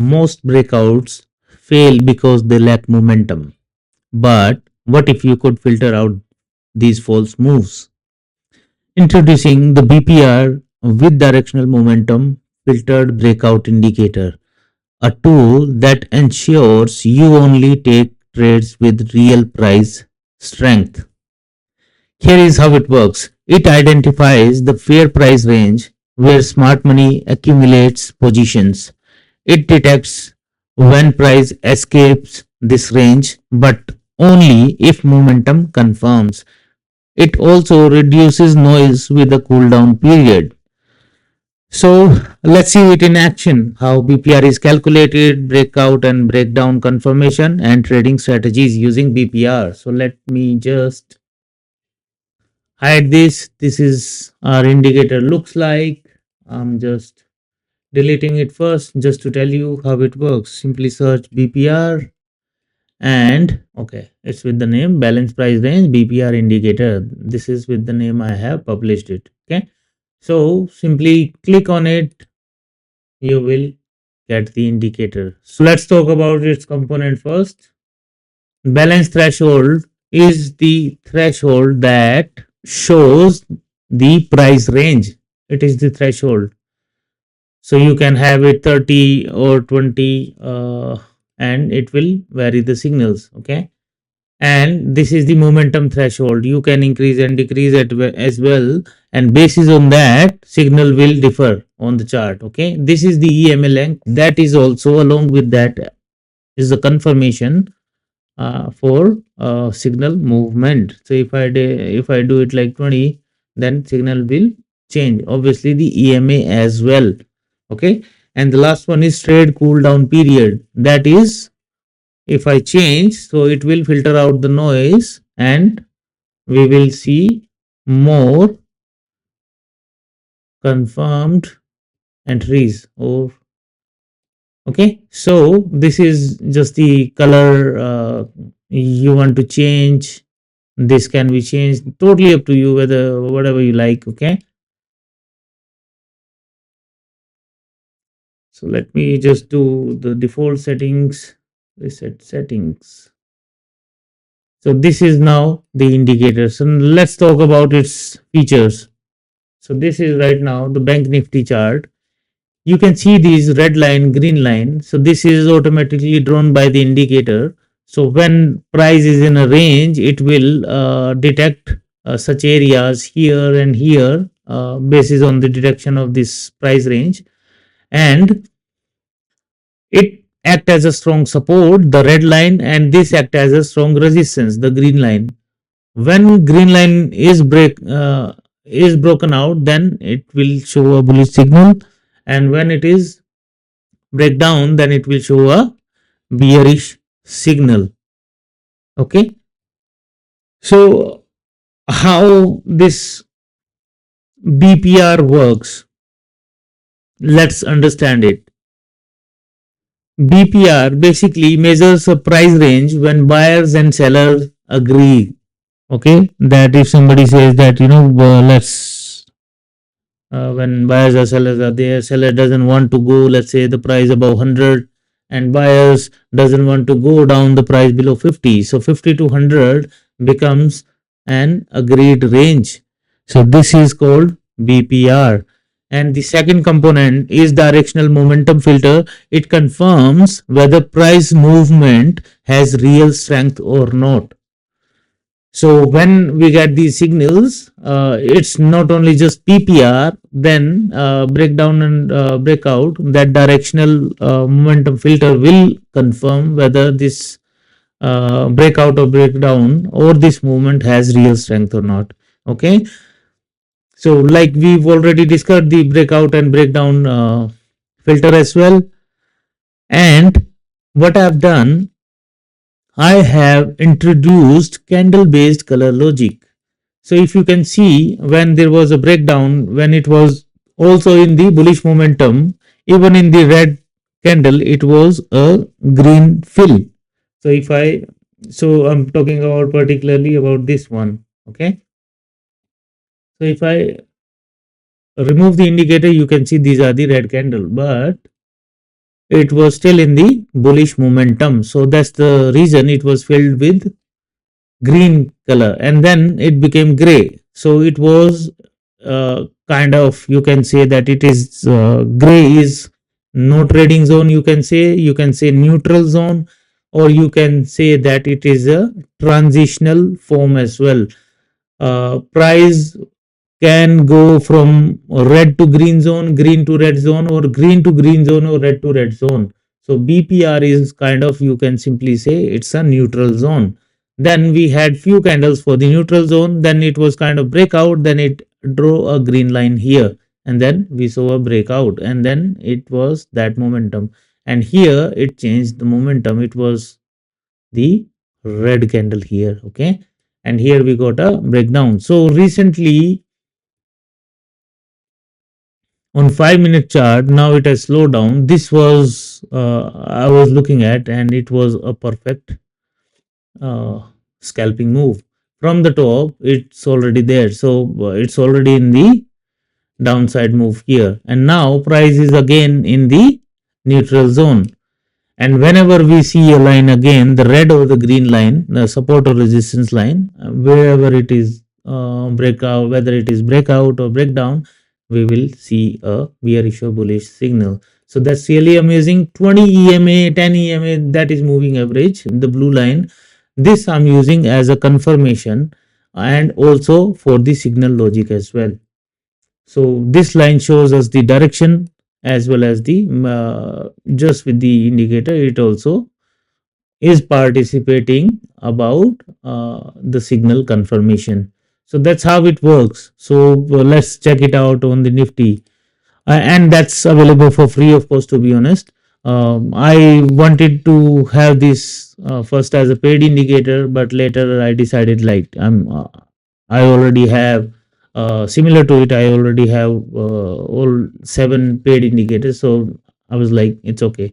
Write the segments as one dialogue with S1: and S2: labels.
S1: most breakouts fail because they lack momentum. But what if you could filter out these false moves? Introducing the BPR with directional momentum filtered breakout indicator, a tool that ensures you only take trades with real price strength. Here is how it works. It identifies the fair price range where smart money accumulates positions. It detects when price escapes this range, but only if momentum confirms. It also reduces noise with a cool down period. So let's see it in action, how BPR is calculated, breakout and breakdown confirmation and trading strategies using BPR. So let me just hide this. This is our indicator looks like. I'm just deleting it first just to tell you how it works. Simply search BPR and okay, it's with the name balance price range BPR indicator. This is with the name I have published it. Okay, so simply click on it, you will get the indicator. So let's talk about its component first. Balance threshold is the threshold that shows the price range. It is the threshold. So you can have it 30 or 20 and it will vary the signals. Okay. And this is the momentum threshold. You can increase and decrease it as well, and basis on that signal will differ on the chart. Okay, this is the EMA length. That is also along with that is the confirmation for signal movement. So if I do it like 20, then signal will change, obviously the EMA as well. Okay, and the last one is trade cool down period. That is, if I change, so it will filter out the noise and we will see more confirmed entries. Or okay, so this is just the color you want to change. This can be changed, totally up to you, whether whatever you like. Okay, so let me just do the default settings, reset settings. So this is now the indicator. So let's talk about its features. So this is right now the bank nifty chart. You can see these red line, green line. So this is automatically drawn by the indicator. So when price is in a range, it will detect such areas here and here basis on the detection of this price range, and it act as a strong support, the red line, and this act as a strong resistance, the green line. When green line is broken out, then it will show a bullish signal, and when it is break down, then it will show a bearish signal. Okay, so how this BPR works, let's understand it. BPR basically measures a price range when buyers and sellers agree. Okay, that if somebody says that, let's when buyers or sellers are there, seller doesn't want to go, let's say the price above 100, and buyers doesn't want to go down the price below 50. So 50 to 100 becomes an agreed range. So this is called BPR. And the second component is directional momentum filter. It confirms whether price movement has real strength or not. So when we get these signals, it's not only just PPR, then breakdown and breakout, that directional momentum filter will confirm whether this breakout or breakdown or this movement has real strength or not. Okay. So like we've already discussed the breakout and breakdown filter as well. And what I've done, I have introduced candle based color logic. So if you can see, when there was a breakdown, when it was also in the bullish momentum, even in the red candle, it was a green fill. So I'm talking about particularly about this one. Okay. So if I remove the indicator, you can see these are the red candle, but it was still in the bullish momentum. So that's the reason it was filled with green color, and then it became gray. So it was kind of, you can say that it is gray is no trading zone, you can say neutral zone, or you can say that it is a transitional form as well. Price can go from red to green zone, green to red zone, or green to green zone, or red to red zone. So BPR is kind of, you can simply say it's a neutral zone. Then we had few candles for the neutral zone, then it was kind of breakout, then it drew a green line here, and then we saw a breakout, and then it was that momentum. And here it changed the momentum, it was the red candle here, okay? And here we got a breakdown. So recently on 5 minute chart, now it has slowed down. This was I was looking at, and it was a perfect uh, scalping move. From the top it's already there, so it's already in the downside move here, and now price is again in the neutral zone. And whenever we see a line again, the red or the green line, the support or resistance line, wherever it is breakout, whether it is breakout or breakdown, we will see a bearish or bullish signal. So that's really amazing. 20 EMA, 10 EMA, that is moving average, the blue line. This I'm using as a confirmation and also for the signal logic as well. So this line shows us the direction as well as the just with the indicator, it also is participating about the signal confirmation. So that's how it works. So let's check it out on the Nifty, and that's available for free, of course, to be honest. I wanted to have this first as a paid indicator, but later I decided like I already have similar to it. I already have all 7 paid indicators, so I was like, it's okay.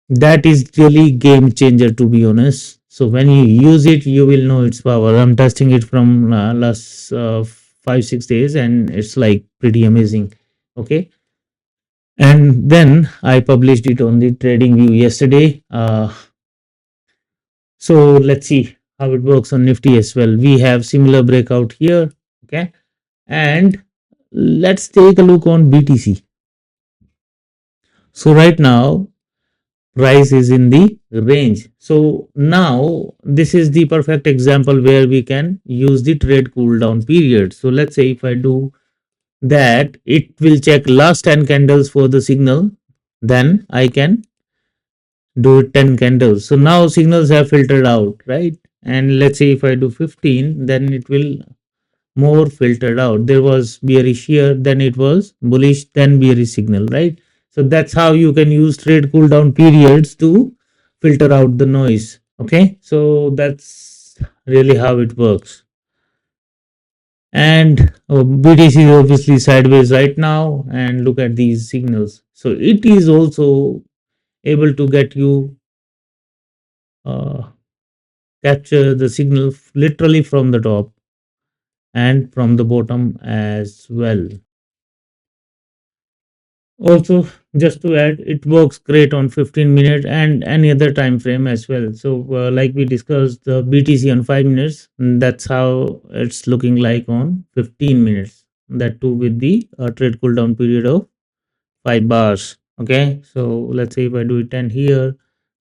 S1: That is really game changer, to be honest. So when you use it, you will know its power. I'm testing it from last 5 6 days, and it's like pretty amazing. Okay, and then I published it on the TradingView yesterday. So let's see how it works on Nifty as well. We have similar breakout here. Okay, and let's take a look on BTC. So right now price is in the range. So now this is the perfect example where we can use the trade cool down period. So let's say if I do that, it will check last 10 candles for the signal, then I can do 10 candles. So now signals have filtered out, right? And let's say if I do 15, then it will more filtered out. There was bearish here, then it was bullish, then bearish signal, right? So that's how you can use trade cool down periods to filter out the noise. Okay, so that's really how it works. And BTC is obviously sideways right now, and look at these signals. So it is also able to get you uh, capture the signal literally from the top and from the bottom as well. Also, just to add, it works great on 15 minute and any other time frame as well. So like we discussed the BTC on 5 minutes, that's how it's looking like on 15 minutes, that too with the trade cool down period of 5 bars. Okay, so let's say if I do it 10 here,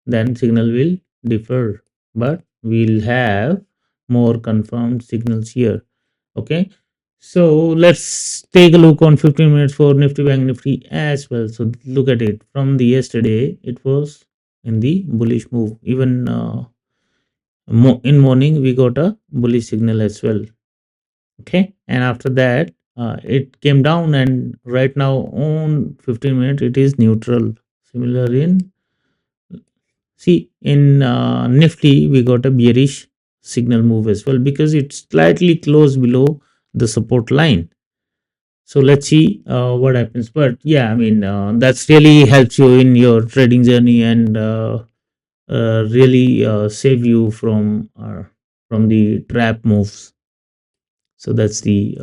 S1: then signal will differ, but we'll have more confirmed signals here. Okay, so let's take a look on 15 minutes for Nifty Bank Nifty as well. So look at it from the yesterday, it was in the bullish move. Even in morning we got a bullish signal as well. Okay, and after that it came down, and right now on 15 minutes it is neutral. Similar in, see, in Nifty we got a bearish signal move as well because it's slightly close below the support line. So let's see what happens. But yeah, I mean that's really helps you in your trading journey, and really save you from the trap moves. So that's the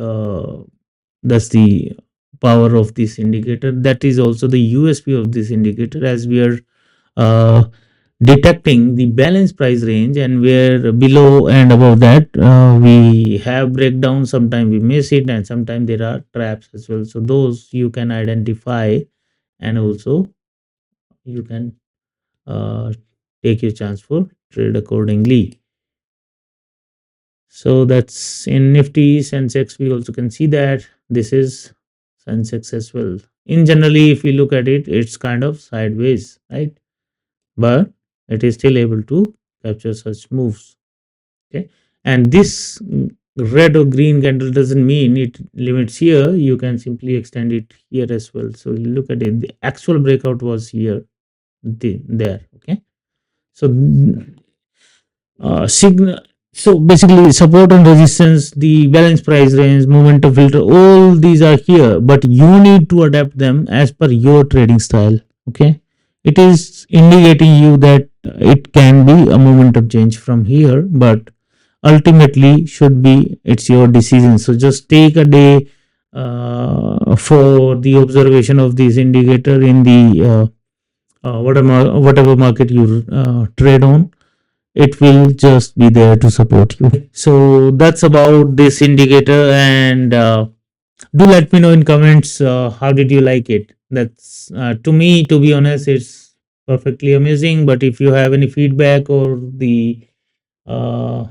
S1: power of this indicator. That is also the USP of this indicator, as we are uh, detecting the balance price range, and where below and above that we have breakdown. Sometimes we miss it, and sometimes there are traps as well. So those you can identify, and also you can uh, take your chance for trade accordingly. So that's in Nifty. Sensex, we also can see that this is Sensex as well. In generally, if you look at it, it's kind of sideways, right? But it is still able to capture such moves. Okay, and this red or green candle doesn't mean it limits here. You can simply extend it here as well. So look at it. The actual breakout was here, there. Okay, so signal. So basically, support and resistance, the balance price range, momentum filter, all these are here, but you need to adapt them as per your trading style. Okay, it is indicating you that it can be a momentum change from here, but ultimately should be it's your decision. So just take a day for the observation of this indicator in the whatever market you trade on. It will just be there to support you. So that's about this indicator, and do let me know in comments how did you like it. That's to me, to be honest, it's perfectly amazing. But if you have any feedback or the uh,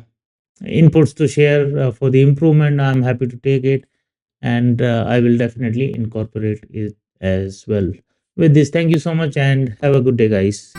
S1: inputs to share for the improvement, I'm happy to take it, and I will definitely incorporate it as well. With this, thank you so much and have a good day, guys.